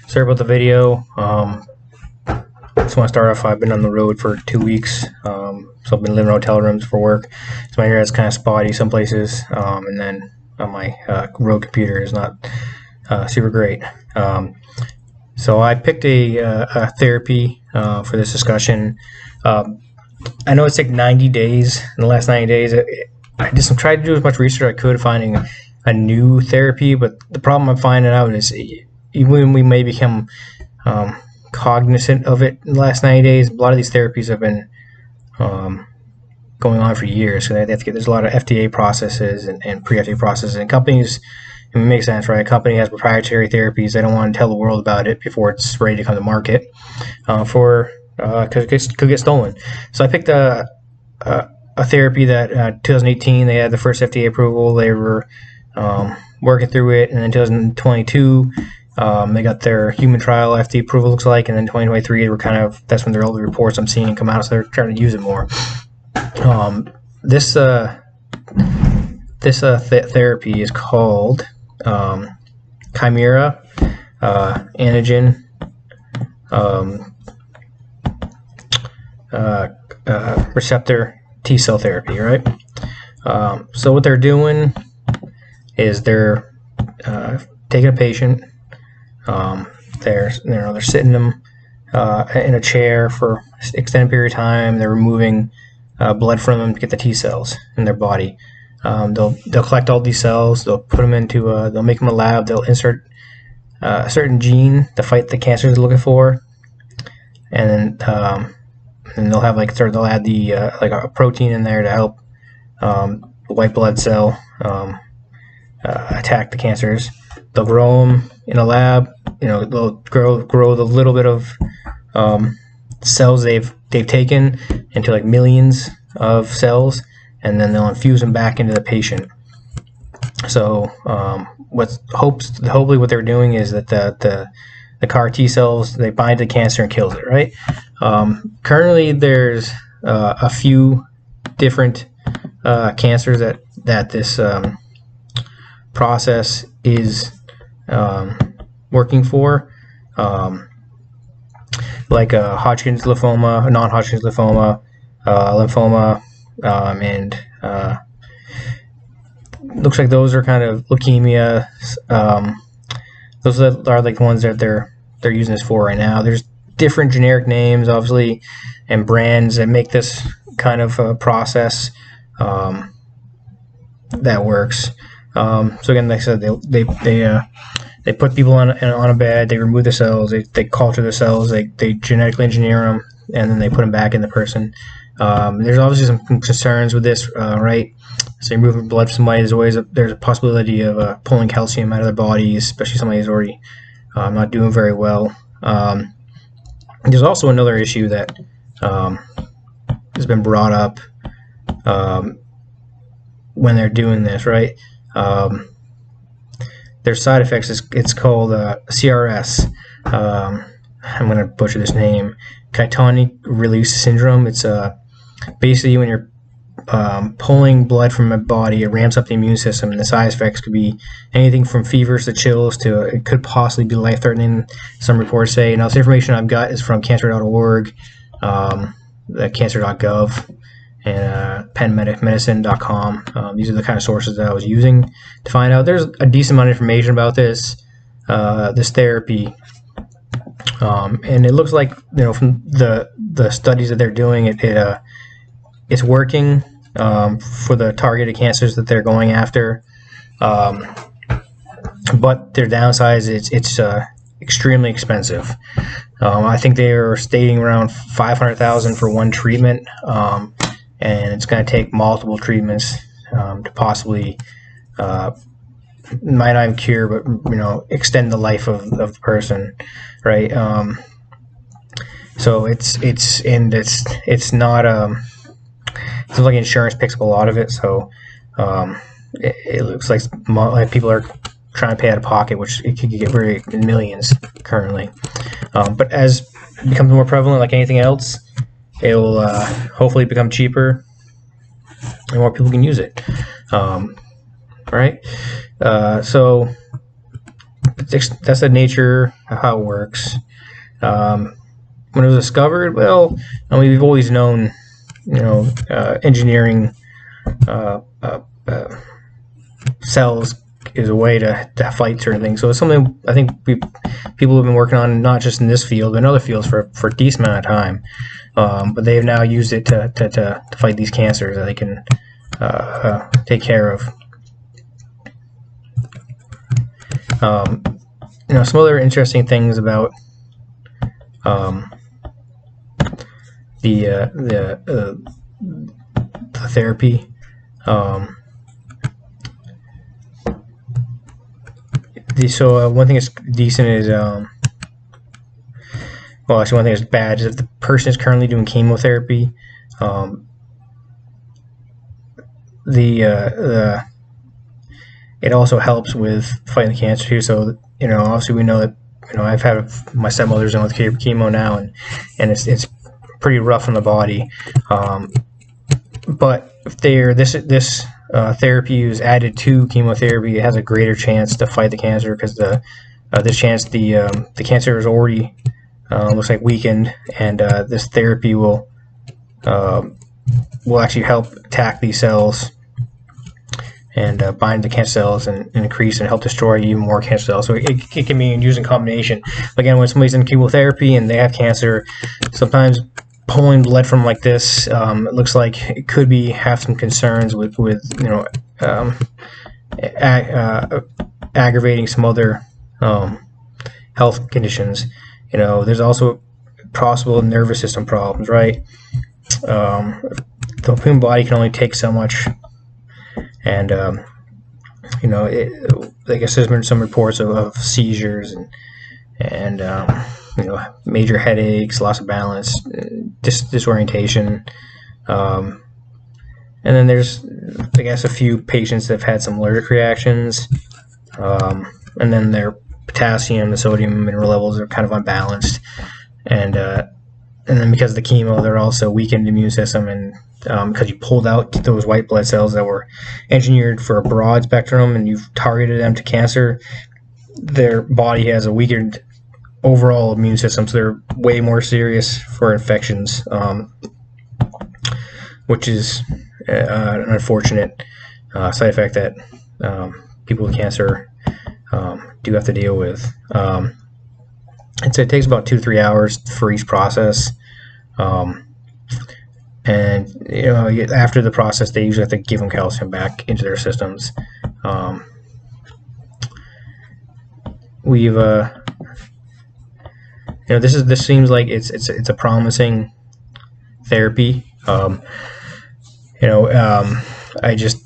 Sorry about the video. Just want to start off. I've been on the road for 2 weeks, so I've been living in hotel rooms for work. So my internet's kind of spotty some places, and then on my road computer is not super great. So I picked a therapy for this discussion. I know it's like 90 days. In the last 90 days, I just tried to do as much research I could finding a new therapy, but the problem I'm finding out is even when we may become cognizant of it in the last 90 days, a lot of these therapies have been going on for years. So there's a lot of FDA processes and pre-FDA processes, and companies, it makes sense, right? A company has proprietary therapies. They don't want to tell the world about it before it's ready to come to market because it could get stolen. So I picked a therapy that 2018 they had the first FDA approval. They were working through it, and then 2022 they got their human trial FDA approval, looks like, and then 2023 they were that's when all the reports I'm seeing come out, so they're trying to use it more. This therapy is called Chimera antigen receptor T-cell therapy, right? So what they're doing is they're taking a patient, they're sitting them in a chair for an extended period of time. They're removing blood from them to get the T cells in their body. They'll collect all these cells. They'll put them into they'll make them a lab. They'll insert a certain gene to fight the cancer they're looking for, and they'll have they'll add the a protein in there to help the white blood cell attack the cancers. They'll grow them in a lab. They'll grow the little bit of cells they've taken into millions of cells, and then they'll infuse them back into the patient. So hopefully what they're doing is that the CAR T cells, they bind to the cancer and kills it, right? Currently there's a few different cancers that this process is working for, like Hodgkin's lymphoma, non-Hodgkin's lymphoma, lymphoma, and looks like those are kind of leukemia. Those are the ones that they're using this for right now. There's different generic names, obviously, and brands that make this kind of process that works. So again, like I said, they put people on a bed, they remove the cells, they culture the cells, they genetically engineer them, and then they put them back in the person. There's obviously some concerns with this, right? So you're moving blood from somebody, there's a possibility of pulling calcium out of their bodies, especially somebody who's already not doing very well. There's also another issue that has been brought up when they're doing this, right? Their side effects it's called CRS. I'm going to butcher this name. Ketonic release syndrome. It's basically when you're pulling blood from a body, it ramps up the immune system, and the side effects could be anything from fevers to chills to it could possibly be life-threatening. Some reports say. Now, this information I've got is from cancer.org, the cancer.gov, and penmedicine.com. These are the kind of sources that I was using to find out. There's a decent amount of information about this therapy, and it looks like from the studies that they're doing, it's working for the targeted cancers that they're going after. But their downside is it's extremely expensive. I think they are stating around $500,000 for one treatment. And it's going to take multiple treatments to possibly might not even cure, but extend the life of the person, right? So it's not it seems like insurance picks up a lot of it. So it looks like people are trying to pay out of pocket, which it could get very in millions currently. But as it becomes more prevalent, like anything else, it will hopefully become cheaper and more people can use it. Right? So that's the nature of how it works. When it was discovered, well, I mean, we've always known, engineering cells is a way to fight certain things. So it's something I think people have been working on, not just in this field, but in other fields for a decent amount of time. But they have now used it to fight these cancers that they can take care of. Some other interesting things about the therapy. One thing that's decent is, one thing that's bad is if the person is currently doing chemotherapy, it also helps with fighting the cancer too. So obviously we know that I've had my stepmother's in with chemo now, and it's pretty rough on the body. But if this therapy is added to chemotherapy, it has a greater chance to fight the cancer, because the cancer is already looks like weakened, and this therapy will actually help attack these cells and bind the cancer cells and increase and help destroy even more cancer cells. So it can be used in combination. Again, when somebody's in chemotherapy and they have cancer, sometimes pulling blood from like this, it looks like it could have some concerns with aggravating some other health conditions. There's also possible nervous system problems, right? The human body can only take so much, and I guess there's been some reports of seizures and major headaches, loss of balance, disorientation, and then there's, I guess, a few patients that have had some allergic reactions, and then their potassium and sodium mineral levels are kind of unbalanced, and then because of the chemo, they're also weakened immune system, and because you pulled out those white blood cells that were engineered for a broad spectrum and you've targeted them to cancer, their body has a weakened overall immune system, so they're way more serious for infections, which is an unfortunate side effect that people with cancer do have to deal with. It takes about 2 to 3 hours for each process, and after the process, they usually have to give them calcium back into their systems. This seems like it's a promising therapy. The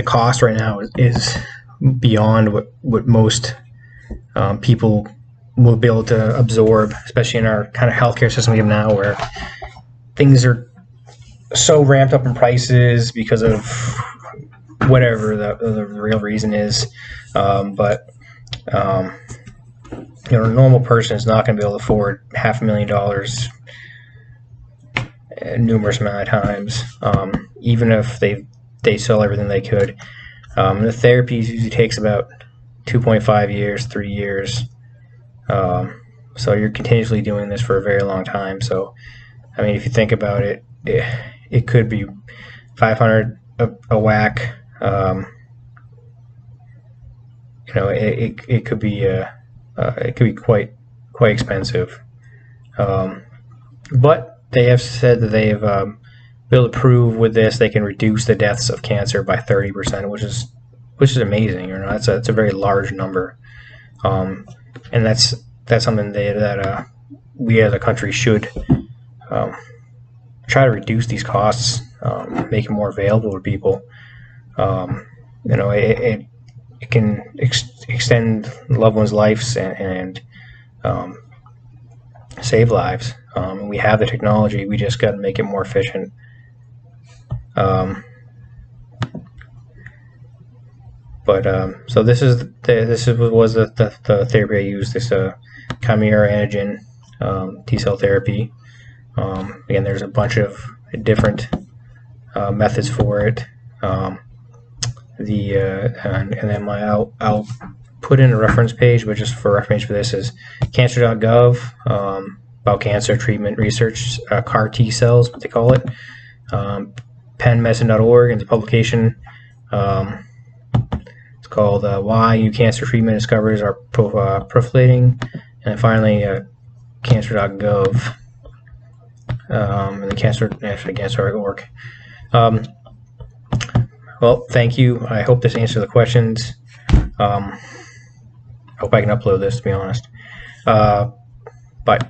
cost right now is beyond what most people will be able to absorb, especially in our kind of healthcare system we have now, where things are so ramped up in prices because of whatever the real reason is. But a normal person is not going to be able to afford $500,000 numerous amount of times, even if they sell everything they could. The therapy usually takes about 2.5 years, 3 years. So you're continuously doing this for a very long time. So, I mean, if you think about it, it could be $500 a whack. It could be quite expensive. But they have said that they have been able to prove with this they can reduce the deaths of cancer by 30%, which is amazing. That's a very large number, and that's something that we as a country should try to reduce these costs, make it more available to people. It can extend loved ones' lives and save lives. We have the technology. We just got to make it more efficient. So this was the therapy I used. This chimera antigen T-cell therapy. Again, there's a bunch of different methods for it. And then I'll put in a reference page, but just for reference for this is cancer.gov, about cancer treatment research, CAR T cells, what they call it. PennMedicine.org, and the publication. It's called Why New Cancer Treatment Discoveries Are Proliferating. And finally, cancer.gov, and the cancer.org. Well, thank you. I hope this answered the questions. I hope I can upload this, to be honest.